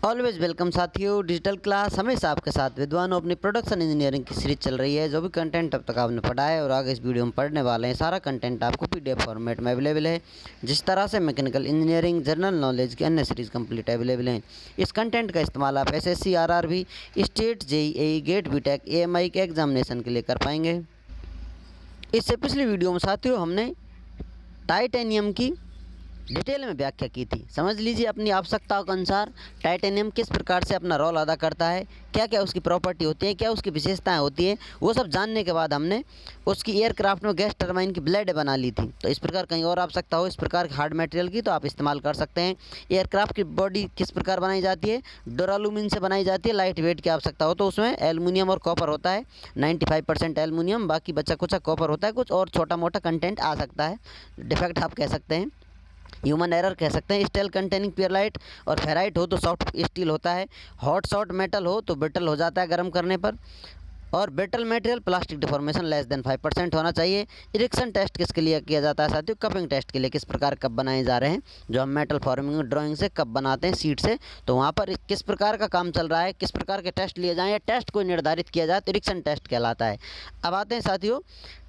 Always welcome साथियों। Digital class हमेशा आपके साथ विद्वानों अपनी प्रोडक्शन इंजीनियरिंग की सीरीज चल रही है। जो भी कंटेंट अब तक आपने पढ़ा है और आगे इस वीडियो में पढ़ने वाले हैं, सारा कंटेंट आपको पीडीएफ फॉर्मेट में अवेलेबल है। जिस तरह से मैकेनिकल इंजीनियरिंग, जनरल नॉलेज की अन्य सीरीज कंप्लीट अवेलेबल हैं। इस कंटेंट का इस्तेमाल आप SSC, RRB, state, JEE, GATE, BTech, AMI के एग्जामिनेशन के लिए कर पाएंगे। इससे पिछली वीडियो में साथियों हमने टाइटेनियम की डिटेल में व्याख्या की थी। समझ लीजिए अपनी आवश्यकताओं के अनुसार टाइटेनियम किस प्रकार से अपना रोल अदा करता है, क्या क्या उसकी प्रॉपर्टी होती है, क्या उसकी विशेषताएं होती है, वो सब जानने के बाद हमने उसकी एयरक्राफ्ट में गैस टरबाइन की ब्लेड बना ली थी। तो इस प्रकार कहीं और आवश्यकता हो इस प्रकार के हार्ड मटेरियल की तो आप इस्तेमाल कर सकते हैं। एयरक्राफ्ट की बॉडी किस प्रकार बनाई जाती है, डोरालुमिन से बनाई जाती है। लाइट वेट की आवश्यकता हो तो उसमें एल्युमिनियम और कॉपर होता है। 95% एल्युमिनियम, बाकी बचा कुछ कॉपर होता है। कुछ और छोटा मोटा कंटेंट आ सकता है, डिफेक्ट आप कह सकते हैं, ह्यूमन एरर कह सकते हैं। स्टील कंटेनिंग पेरलाइट और फेराइट हो तो सॉफ्ट स्टील होता है। हॉट सॉर्ट मेटल हो तो ब्रिटल हो जाता है गर्म करने पर। और brittle material plastic deformation less than 5% होना चाहिए। इरेक्शन टेस्ट किसके लिए किया जाता है साथियों? कपिंग टेस्ट के लिए। किस प्रकार कप बनाए जा रहे हैं, जो हम मेटल फॉर्मिंग ड्राइंग से कप बनाते हैं सीट से, तो वहाँ पर किस प्रकार का काम चल रहा है, किस प्रकार के टेस्ट लिए जाएँ या टेस्ट को निर्धारित किया जाए तो इरेक्शन टेस्ट कहलाता है। अब आते हैं साथियों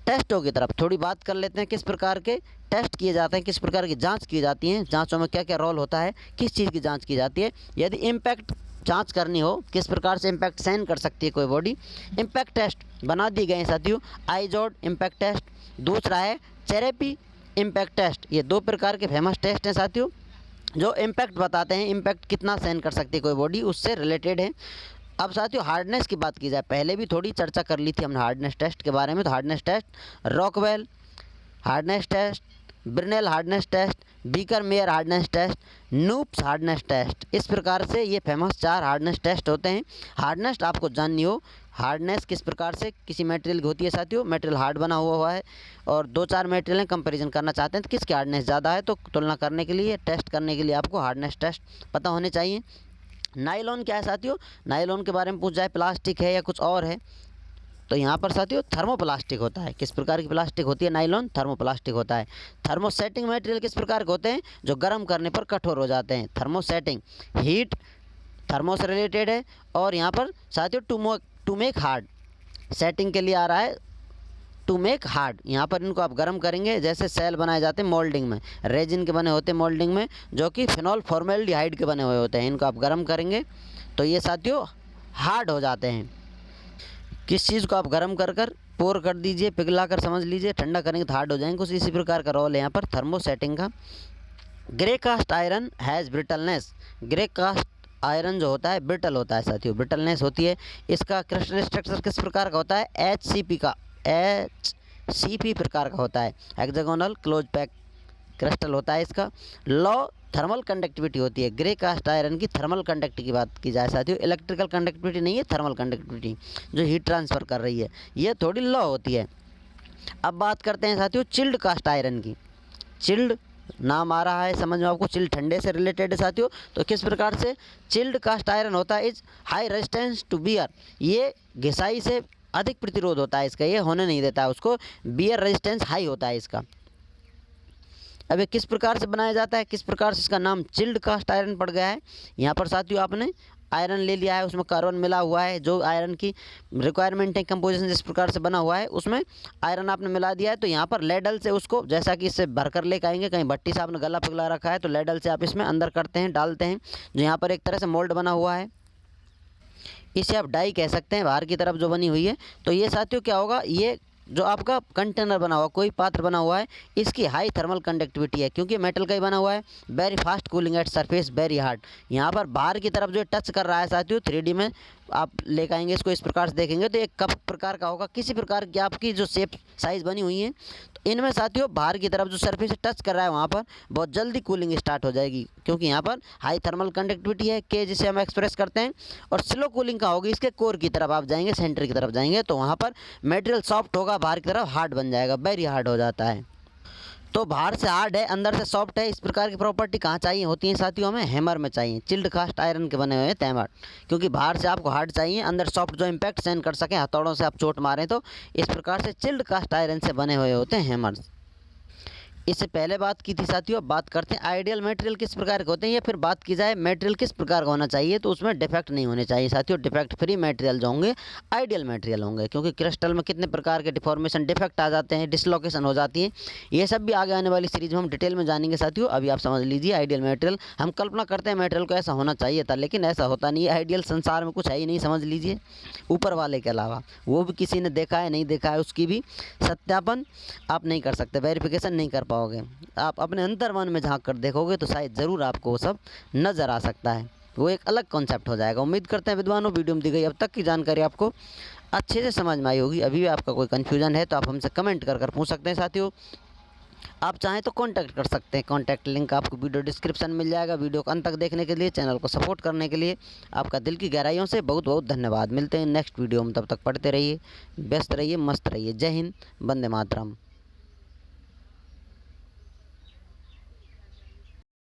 टेस्टों की तरफ, थोड़ी बात कर लेते हैं। किस प्रकार के टेस्ट किए जाते हैं, किस प्रकार की जांच की जाती हैं, जांचों में क्या क्या रोल होता है, किस चीज़ की जांच की जाती है। यदि इम्पैक्ट जांच करनी हो, किस प्रकार से इम्पैक्ट सहन कर सकती है कोई बॉडी, इम्पैक्ट टेस्ट बना दिए गए हैं साथियों। आइजोड इम्पैक्ट टेस्ट, दूसरा है चेरेपी इम्पैक्ट टेस्ट। ये दो प्रकार के फेमस टेस्ट हैं साथियों, जो इम्पैक्ट बताते हैं, इम्पैक्ट कितना सहन कर सकती है कोई बॉडी, उससे रिलेटेड है। अब साथियों हार्डनेस की बात की जाए, पहले भी थोड़ी चर्चा कर ली थी हमने हार्डनेस टेस्ट के बारे में। तो hardness test, Rockwell hardness test, Brinell hardness test, बीकर Meyer hardness test, Knoop's hardness test, इस प्रकार से ये फेमस 4 हार्डनेस टेस्ट होते हैं। हार्डनेस आपको जाननी हो, हार्डनेस किस प्रकार से किसी मटेरियल की होती है साथियों। मटेरियल हार्ड बना हुआ है और 2-4 मटेरियल हैं, कंपैरिजन करना चाहते हैं तो किसकी हार्डनेस ज़्यादा है, तो तुलना करने के लिए, टेस्ट करने के लिए आपको हार्डनेस टेस्ट पता होने चाहिए। नायलॉन क्या है साथियों? नायलॉन के बारे में पूछ जाए, प्लास्टिक है या कुछ और है, तो यहाँ पर साथियों थर्मोप्लास्टिक होता है। किस प्रकार की प्लास्टिक होती है? नायलॉन थर्मोप्लास्टिक होता है। थर्मोसेटिंग मटेरियल किस प्रकार के होते हैं? जो गर्म करने पर कठोर हो जाते हैं। थर्मोसेटिंग, हीट थर्मो से रिलेटेड है। और यहाँ पर साथियों टू मेक हार्ड, सेटिंग के लिए आ रहा है टू मेक हार्ड। यहाँ पर इनको आप गर्म करेंगे, जैसे सेल बनाए जाते हैं मोल्डिंग में, रेजिन के बने होते हैं मोल्डिंग में, जो कि फिनॉल फॉर्मेल्डिहाइड के बने हुए होते हैं। इनको आप गर्म करेंगे तो ये साथियों हार्ड हो जाते हैं। किस चीज़ को आप गर्म कर पोर कर दीजिए, पिघला कर समझ लीजिए, ठंडा करेंगे तो हार्ड हो जाएंगे। कुछ इसी प्रकार का रोल है यहाँ पर थर्मोसेटिंग का। Grey cast iron has brittleness, grey cast iron जो होता है ब्रिटल होता है साथियों, ब्रिटलनेस होती है। इसका क्रिस्टल स्ट्रक्चर किस प्रकार का होता है? HCP का, HCP प्रकार का होता है। हेक्सागोनल क्लोज पैक क्रिस्टल होता है इसका। लो थर्मल कंडक्टिविटी होती है। ग्रे कास्ट आयरन की थर्मल कंडक्टिविटी की बात की जाए साथियों, इलेक्ट्रिकल कंडक्टिविटी नहीं है, थर्मल कंडक्टिविटी जो हीट ट्रांसफ़र कर रही है, ये थोड़ी लो होती है। अब बात करते हैं साथियों चिल्ड कास्ट आयरन की। चिल्ड नाम आ रहा है समझ में आपको, चिल्ड ठंडे से रिलेटेड है साथियों। तो किस प्रकार से चिल्ड कास्ट आयरन होता है? Is high resistance to wear, ये घिसाई से अधिक प्रतिरोध होता है इसका, ये होने नहीं देता है उसको, बियर रेजिस्टेंस हाई होता है इसका। अब ये किस प्रकार से बनाया जाता है, किस प्रकार से इसका नाम चिल्ड कास्ट आयरन पड़ गया है? यहाँ पर साथियों आपने आयरन ले लिया है, उसमें कार्बन मिला हुआ है, जो आयरन की रिक्वायरमेंट है, कंपोजिशन जिस प्रकार से बना हुआ है उसमें आयरन आपने मिला दिया है। तो यहाँ पर लेडल से उसको, जैसा कि इससे भरकर लेकर आएंगे, कहीं भट्टी से आपने गला पिघला रखा है तो लेडल से आप इसमें अंदर करते हैं, डालते हैं, जो यहाँ पर एक तरह से मोल्ड बना हुआ है, इसे आप डाई कह सकते हैं, बाहर की तरफ जो बनी हुई है। तो ये साथियों क्या होगा, ये जो आपका कंटेनर बना हुआ, कोई पात्र बना हुआ है, इसकी हाई थर्मल कंडक्टिविटी है, क्योंकि मेटल का ही बना हुआ है। Very fast cooling at surface, very hard. यहाँ पर बाहर की तरफ जो टच कर रहा है साथियों, 3D में आप लेकर आएंगे इसको, इस प्रकार से देखेंगे तो एक कप प्रकार का होगा, किसी प्रकार की आपकी जो शेप साइज़ बनी हुई है। तो इनमें साथियों बाहर की तरफ जो सरफेस से टच कर रहा है वहाँ पर बहुत जल्दी कूलिंग स्टार्ट हो जाएगी, क्योंकि यहाँ पर हाई थर्मल कंडक्टिविटी है, के जिसे हम एक्सप्रेस करते हैं। और स्लो कूलिंग का होगी इसके कोर की तरफ आप जाएंगे, सेंटर की तरफ जाएंगे, तो वहाँ पर मटेरियल सॉफ्ट होगा, बाहर की तरफ हार्ड बन जाएगा, वेरी हार्ड हो जाता है। तो बाहर से हार्ड है, अंदर से सॉफ्ट है, इस प्रकार की प्रॉपर्टी कहाँ चाहिए होती है साथियों? हमें हैमर में चाहिए, चिल्ड कास्ट आयरन के बने हुए हैं हैमर, क्योंकि बाहर से आपको हार्ड चाहिए, अंदर सॉफ्ट, जो इम्पैक्ट सहन कर सकें, हथौड़ों से आप चोट मारें तो। इस प्रकार से चिल्ड कास्ट आयरन से बने हुए होते हैं हैमर्स। इससे पहले बात की थी साथियों। अब बात करते हैं आइडियल मटेरियल किस प्रकार के होते हैं, या फिर बात की जाए मटेरियल किस प्रकार का होना चाहिए, तो उसमें डिफेक्ट नहीं होने चाहिए साथियों। डिफेक्ट फ्री मटेरियल जो होंगे आइडियल मटेरियल होंगे, क्योंकि क्रिस्टल में कितने प्रकार के डिफॉर्मेशन डिफेक्ट आ जाते हैं, डिसलोकेशन हो जाती है। ये सब भी आगे आने वाली सीरीज में हम डिटेल में जानेंगे साथियों। अभी आप समझ लीजिए आइडियल मटेरियल, हम कल्पना करते हैं मटेरियल को ऐसा होना चाहिए था, लेकिन ऐसा होता नहीं है। आइडियल संसार में कुछ है ही नहीं, समझ लीजिए, ऊपर वाले के अलावा। वो भी किसी ने देखा है नहीं देखा है, उसकी भी सत्यापन आप नहीं कर सकते, वेरिफिकेशन नहीं कर पाओगे। आप अपने अंतर्मन में झांक कर देखोगे तो शायद ज़रूर आपको वो सब नज़र आ सकता है, वो एक अलग कॉन्सेप्ट हो जाएगा। उम्मीद करते हैं विद्वानों वीडियो में दी गई अब तक की जानकारी आपको अच्छे से समझ में आई होगी। अभी भी आपका कोई कन्फ्यूजन है तो आप हमसे कमेंट कर पूछ सकते हैं साथियों। आप चाहें तो कांटेक्ट कर सकते हैं, कांटेक्ट लिंक आपको वीडियो डिस्क्रिप्शन में मिल जाएगा। वीडियो को अंत तक देखने के लिए, चैनल को सपोर्ट करने के लिए आपका दिल की गहराइयों से बहुत बहुत धन्यवाद। मिलते हैं नेक्स्ट वीडियो में, तब तक पढ़ते रहिए, व्यस्त रहिए, मस्त रहिए। जय हिंद, वंदे मातरम।